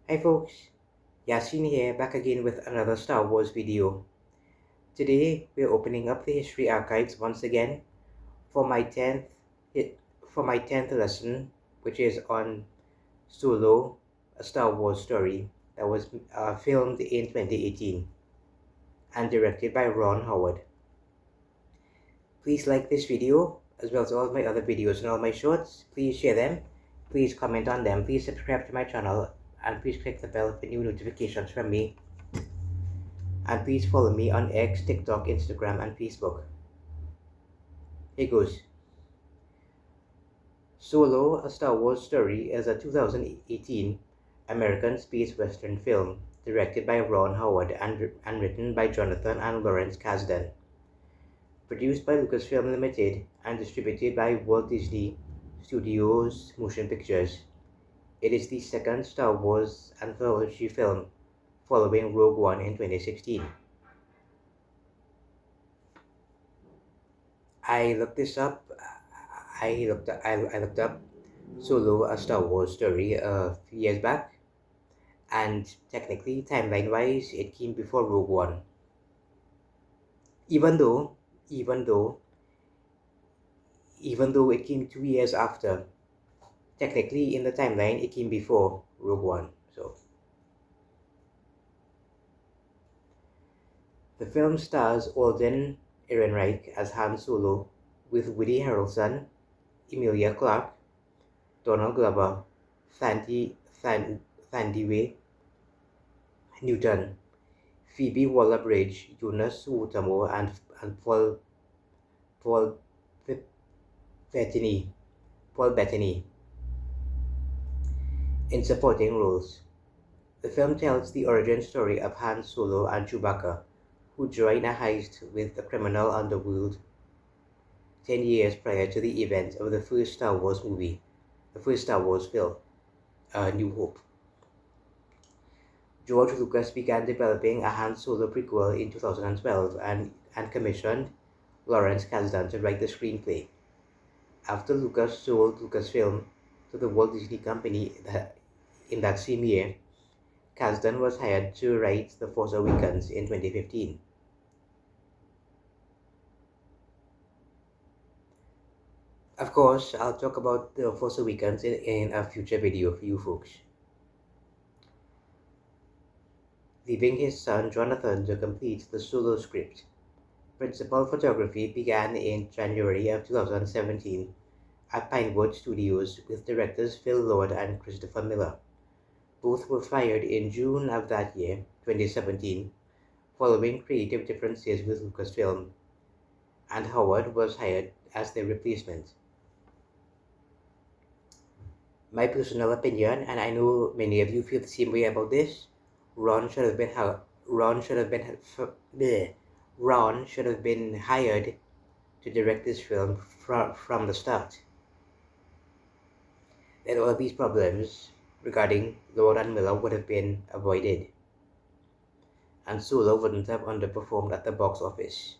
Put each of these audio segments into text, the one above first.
Hi folks, Yasin here, back again with another Star Wars video. Today we're opening up the history archives once again for my 10th for my 10th lesson, which is on Solo, a Star Wars story that was filmed in 2018 and directed by Ron Howard. Please like this video as well as all my other videos and all my shorts. Please share them, please comment on them, please subscribe to my channel, and please click the bell for new notifications from me. And please follow me on X, TikTok, Instagram, and Facebook. Here goes. Solo, a Star Wars story is a 2018 American space western film directed by Ron Howard and written by Jonathan and Lawrence Kasdan. Produced by Lucasfilm Limited and distributed by Walt Disney Studios Motion Pictures. It is the second Star Wars anthology film following Rogue One in 2016. I looked this up. I looked up Solo, a Star Wars story a few years back, and technically, timeline-wise, it came before Rogue One. Even though, even though, even though it came 2 years after, technically in the timeline it came before Rogue One. So, the film stars Alden Ehrenreich as Han Solo, with Woody Harrelson, Emilia Clarke, Donald Glover, Thandiwe Newton, Phoebe Waller-Bridge, Jonas Suotamo, and Paul Bettany in supporting roles. The film tells the origin story of Han Solo and Chewbacca, who join a heist with the criminal underworld 10 years prior to the events of the first Star Wars movie, the first Star Wars film, A New Hope. George Lucas began developing a Han Solo prequel in 2012 and commissioned Lawrence Kasdan to write the screenplay. After Lucas sold Lucasfilm to the Walt Disney Company in that same year, Kasdan was hired to write The Force Awakens in 2015. Of course, I'll talk about The Force Awakens in a future video for you folks. Leaving his son Jonathan to complete the Solo script. Principal photography began in January of 2017 at Pinewood Studios with directors Phil Lord and Christopher Miller. Both were fired in June of that year, 2017, following creative differences with Lucasfilm, and Howard was hired as their replacement. My personal opinion, and I know many of you feel the same way about this, Ron should have been hired to direct this film from the start. Then all these problems regarding Lord and Miller would have been avoided, and Solo wouldn't have underperformed at the box office.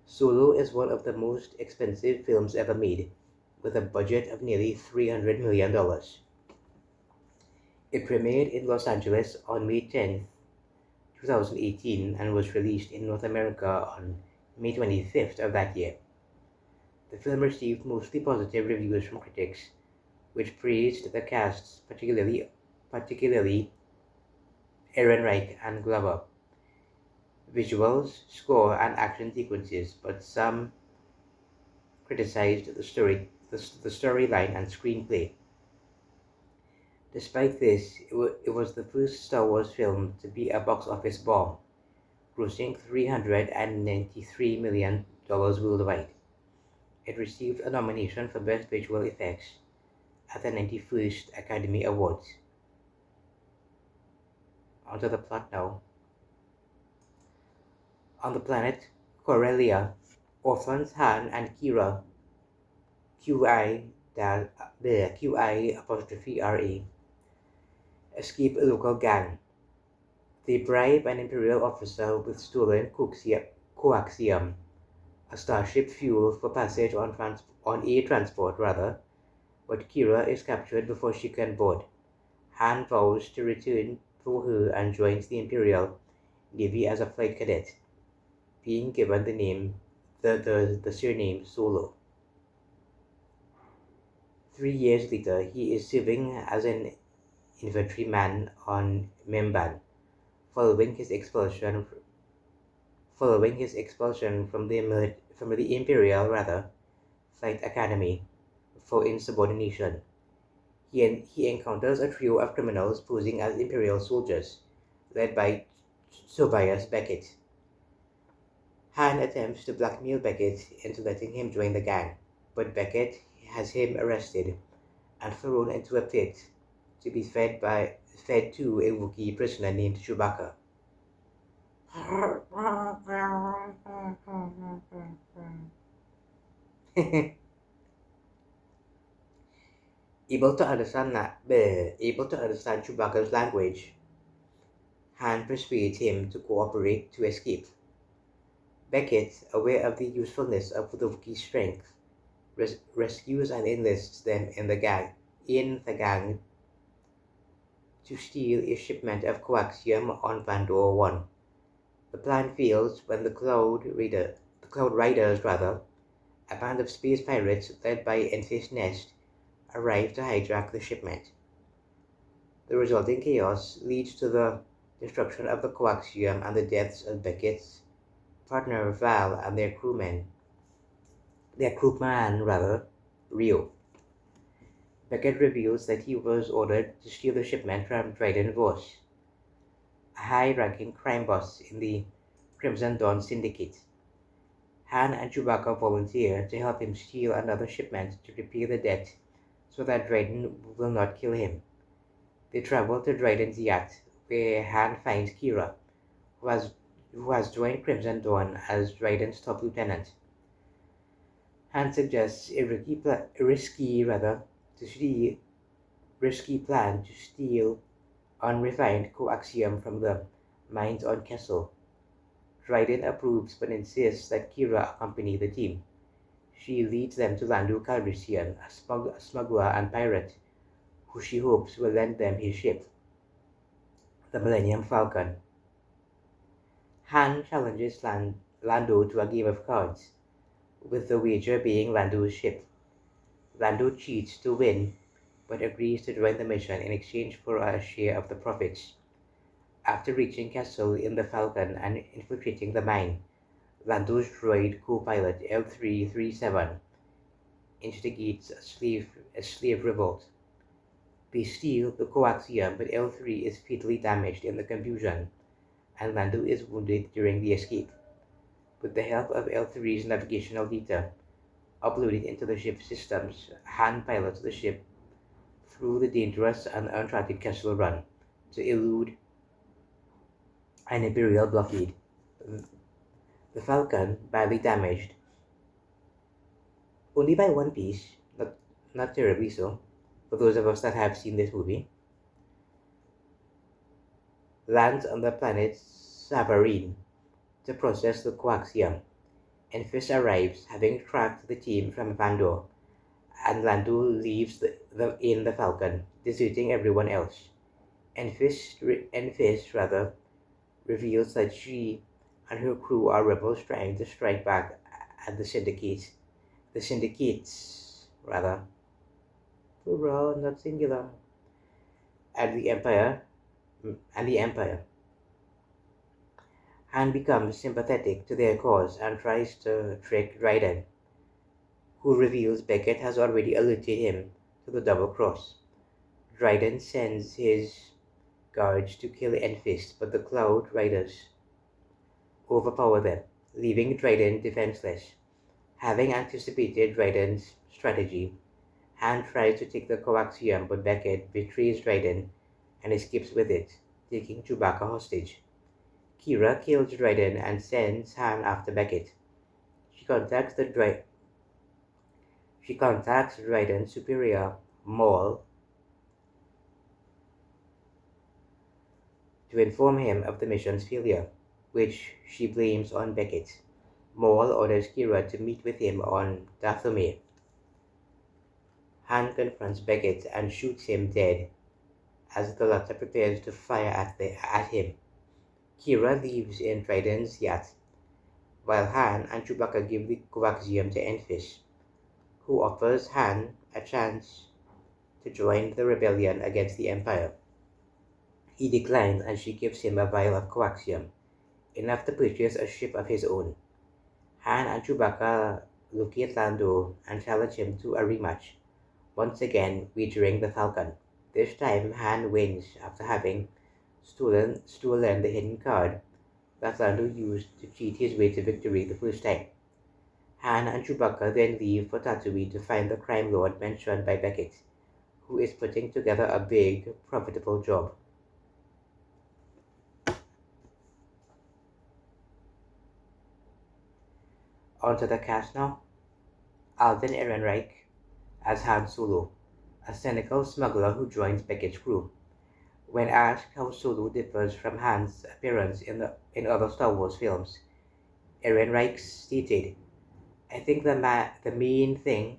Solo is one of the most expensive films ever made, with a budget of nearly $300 million. It premiered in Los Angeles on May 10, 2018 and was released in North America on May 25th of that year. The film received mostly positive reviews from critics, which praised the casts, particularly Ehrenreich and Glover, visuals, score, and action sequences, but some criticized the storyline and screenplay. Despite this, it was the first Star Wars film to be a box office bomb, grossing $393 million worldwide. It received a nomination for Best Visual Effects at the 91st Academy Awards. Onto the plot now. On the planet Corellia, orphans Han and Kira, QI''RA, escape a local gang. They bribe an Imperial officer with stolen coaxium, a starship fuel for passage on a transport rather, but Kira is captured before she can board. Han vows to return for her and joins the Imperial Navy as a flight cadet, being given the surname Solo. 3 years later, he is serving as an infantryman on Mimban, following his expulsion from the Imperial Flight Academy for insubordination. He encounters a trio of criminals posing as Imperial soldiers, led by Tobias Beckett. Han attempts to blackmail Beckett into letting him join the gang, but Beckett has him arrested and thrown into a pit to be fed to a Wookiee prisoner named Chewbacca. Able to understand Chewbacca's language, Han persuades him to cooperate to escape. Beckett, aware of the usefulness of the Wookiee's strength, rescues and enlists them in the gang to steal a shipment of coaxium on Vandor 1. The plan fails when the Cloud Riders, a band of space pirates led by Enfys Nest, arrive to hijack the shipment. The resulting chaos leads to the destruction of the coaxium and the deaths of Beckett's partner Val and their crewman, Rio. Beckett reveals that he was ordered to steal the shipment from Dryden Voss, a high-ranking crime boss in the Crimson Dawn Syndicate. Han and Chewbacca volunteer to help him steal another shipment to repay the debt so that Dryden will not kill him. They travel to Dryden's yacht, where Han finds Kira, who has joined Crimson Dawn as Dryden's top lieutenant. Han suggests a risky plan to steal unrefined coaxium from the mines on Kessel. Dryden approves but insists that Kira accompany the team. She leads them to Lando Calrissian, a smuggler and pirate, who she hopes will lend them his ship, the Millennium Falcon. Han challenges Lando to a game of cards, with the wager being Lando's ship. Lando cheats to win, but agrees to join the mission in exchange for a share of the profits. After reaching Kessel in the Falcon and infiltrating the mine, Lando's droid co-pilot L337 instigates a slave revolt. They steal the coaxium, but L3 is fatally damaged in the confusion, and Lando is wounded during the escape. With the help of L3's navigational data uploaded into the ship's systems, Han pilots the ship through the dangerous and uncharted Kessel Run to elude an Imperial blockade. The Falcon, badly damaged, only by one piece, not terribly so, for those of us that have seen this movie, lands on the planet Savareen to process the coaxium. Enfys arrives, having tracked the team from Vandor, and Lando leaves in the Falcon, deserting everyone else. Enfys reveals that she and her crew are rebels trying to strike back at the Syndicates, plural, not singular, and the Empire. Han becomes sympathetic to their cause and tries to trick Dryden, who reveals Beckett has already alerted him to the double cross. Dryden sends his guards to kill Enfys, but the Cloud Riders overpower them, leaving Dryden defenseless. Having anticipated Dryden's strategy, Han tries to take the coaxium, but Beckett betrays Dryden and escapes with it, taking Chewbacca hostage. Kira kills Dryden and sends Han after Beckett. She contacts Dryden's superior, Maul, to inform him of the mission's failure, which she blames on Beckett. Maul orders Kira to meet with him on Dathomir. Han confronts Beckett and shoots him dead as the latter prepares to fire at him. Kira leaves in Trident's yacht, while Han and Chewbacca give the coaxium to Enfys, who offers Han a chance to join the rebellion against the Empire. He declines and she gives him a vial of coaxium, enough to purchase a ship of his own. Han and Chewbacca locate Lando and challenge him to a rematch, once again featuring the Falcon. This time Han wins after having stolen the hidden card that Lando used to cheat his way to victory the first time. Han and Chewbacca then leave for Tatooine to find the crime lord mentioned by Beckett, who is putting together a big, profitable job. Onto the cast now. Alden Ehrenreich as Han Solo, a cynical smuggler who joins Beckett's crew. When asked how Solo differs from Han's appearance in other Star Wars films, Ehrenreich stated, "I think the main thing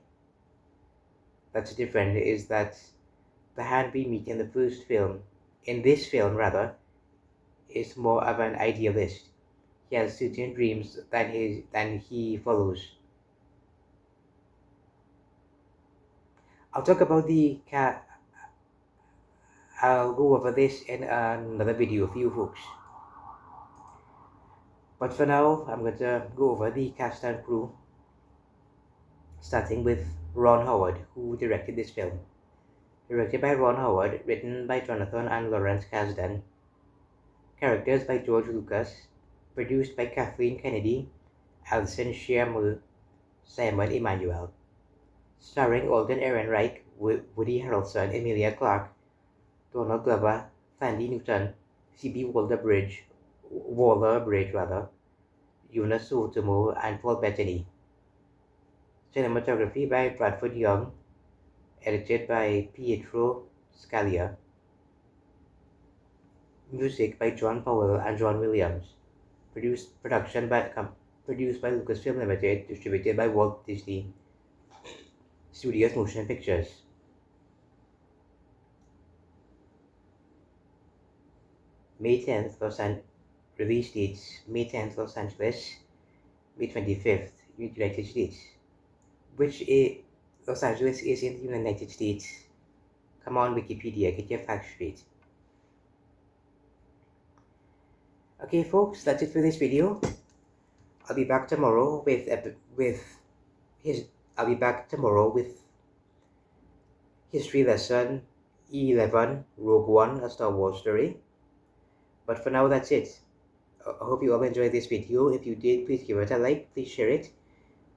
that's different is that the Han we meet in this film rather, is more of an idealist. He has certain dreams than he follows." I'll talk about I'll go over this in another video for you folks. But for now, I'm going to go over the cast and crew, starting with Ron Howard, who directed this film. Directed by Ron Howard, written by Jonathan and Lawrence Kasdan. Characters by George Lucas, produced by Kathleen Kennedy, Alison Shermer, Simon Emanuel. Starring Alden Ehrenreich, Woody Harrelson, Emilia Clarke, Donald Glover, Thandie Newton, Phoebe Waller-Bridge, Yuna Sotomo, and Paul Bettany. Cinematography by Bradford Young, edited by Pietro Scalia. Music by John Powell and John Williams. Produced by Lucasfilm Limited, distributed by Walt Disney Studios Motion Pictures. May 10th, release dates May 10th, Los Angeles, May 25th, United States. Los Angeles is in the United States. Come on, Wikipedia, get your facts straight. Okay, folks, that's it for this video. I'll be back tomorrow with History Lesson 11, Rogue One, A Star Wars Story. But for now, that's it. I hope you all enjoyed this video. If you did, please give it a like, please share it,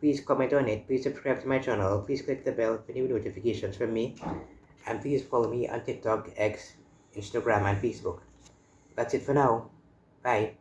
please comment on it, please subscribe to my channel, please click the bell for new notifications from me, and please follow me on TikTok, X, Instagram, and Facebook. That's it for now. Bye.